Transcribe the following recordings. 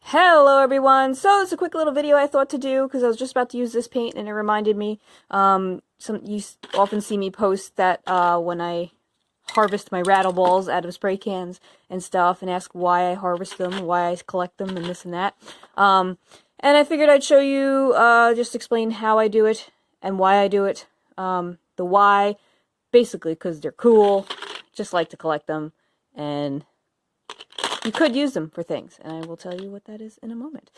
Hello everyone! So it's a quick little video I thought to do because I was just about to use this paint and it reminded me, you often see me post that when I harvest my rattle balls out of spray cans and stuff and ask why I harvest them, why I collect them and this and that. And I figured I'd show you, just explain how I do it and why I do it. The why, basically because they're cool, just like to collect them, and you could use them for things, and I will tell you what that is in a moment.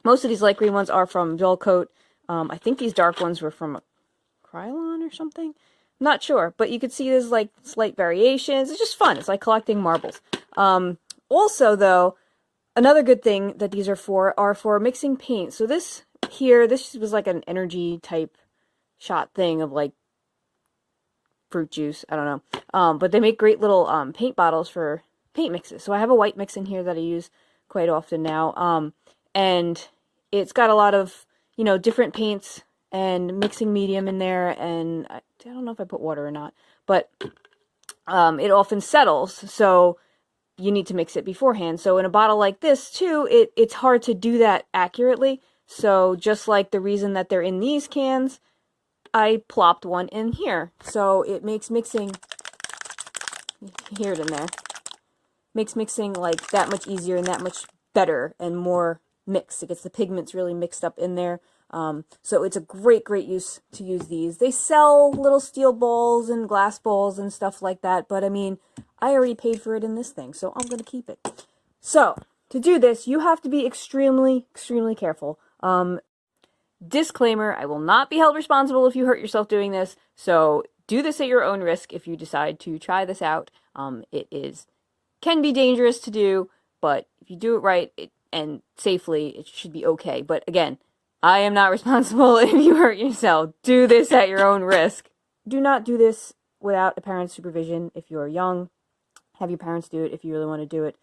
Most of these light green ones are from Dull Coat. I think these dark ones were from Krylon or something. I'm not sure, but you can see there's like slight variations. It's just fun. It's like collecting marbles. Also, though, another good thing that these are for mixing paint. So this here, this was like an energy type shot thing of like fruit juice. I don't know. But they make great little paint bottles for paint mixes. So I have a white mix in here that I use quite often now. And it's got a lot of, different paints and mixing medium in there. And I don't know if I put water or not, but it often settles. So you need to mix it beforehand. So in a bottle like this too, it's hard to do that accurately. So just like the reason that they're in these cans, I plopped one in here. So it makes mixing, you can hear it in there, makes mixing like that much easier and that much better and more mixed. It gets the pigments really mixed up in there. So it's a great use to use these. They sell little steel balls and glass balls and stuff like that, but I mean, I already paid for it in this thing, so I'm going to keep it. So, to do this, you have to be extremely careful. Disclaimer, I will not be held responsible if you hurt yourself doing this, so do this at your own risk if you decide to try this out. It can be dangerous to do, but if you do it right and safely, it should be okay. But again, I am not responsible if you hurt yourself. Do this at your own risk. Do not do this without a parent's supervision. If you're young, have your parents do it if you really want to do it.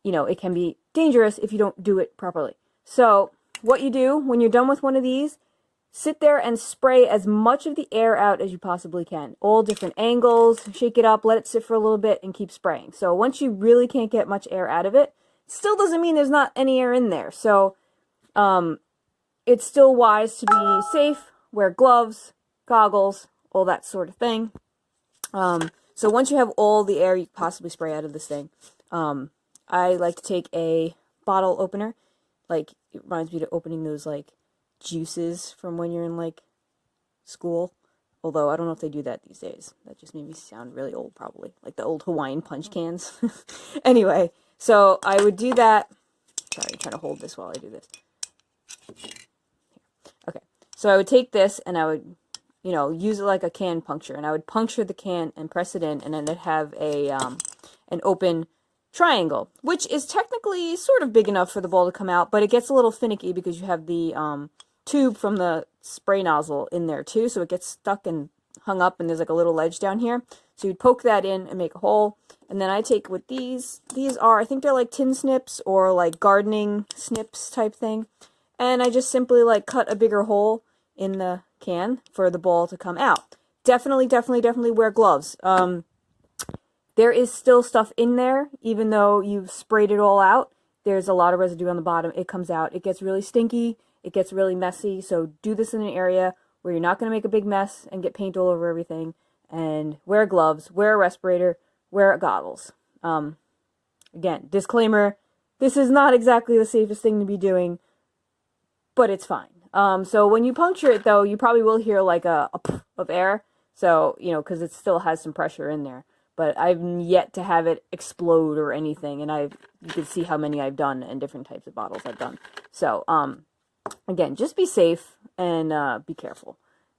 It can be dangerous if you don't do it properly. So what you do when you're done with one of these, sit there and spray as much of the air out as you possibly can. All different angles, shake it up, let it sit for a little bit, and keep spraying. So once you really can't get much air out of it, still doesn't mean there's not any air in there. So it's still wise to be safe, wear gloves, goggles, all that sort of thing. So once you have all the air you can possibly spray out of this thing, I like to take a bottle opener. Like, it reminds me of opening those, like, juices from when you're in, like, school. Although, I don't know if they do that these days. That just made me sound really old, probably. Like the old Hawaiian punch cans. Anyway, so I would do that. Sorry, I'm trying to hold this while I do this. Okay, so I would take this and I would, use it like a can puncture. And I would puncture the can and press it in, and then it'd have an open triangle, which is technically sort of big enough for the ball to come out, but it gets a little finicky because you have the tube from the spray nozzle in there too, so it gets stuck and hung up, and there's like a little ledge down here. So you'd poke that in and make a hole, and then I take what these are, I think they're like tin snips or like gardening snips type thing, and I just simply like cut a bigger hole in the can for the ball to come out. Definitely wear gloves. There is still stuff in there, even though you've sprayed it all out. There's a lot of residue on the bottom. It comes out. It gets really stinky. It gets really messy. So do this in an area where you're not going to make a big mess and get paint all over everything. And wear gloves, wear a respirator, wear goggles. Again, disclaimer, this is not exactly the safest thing to be doing, but it's fine. So when you puncture it, though, you probably will hear like a puff of air. So, because it still has some pressure in there. But I've yet to have it explode or anything, and you can see how many I've done and different types of bottles I've done. So, again, just be safe and be careful.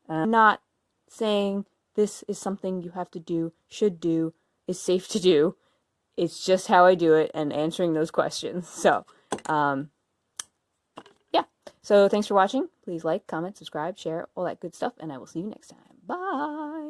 I'm not saying this is something you have to do, should do, is safe to do. It's just how I do it and answering those questions. So, yeah. So, thanks for watching. Please like, comment, subscribe, share, all that good stuff, and I will see you next time. Bye!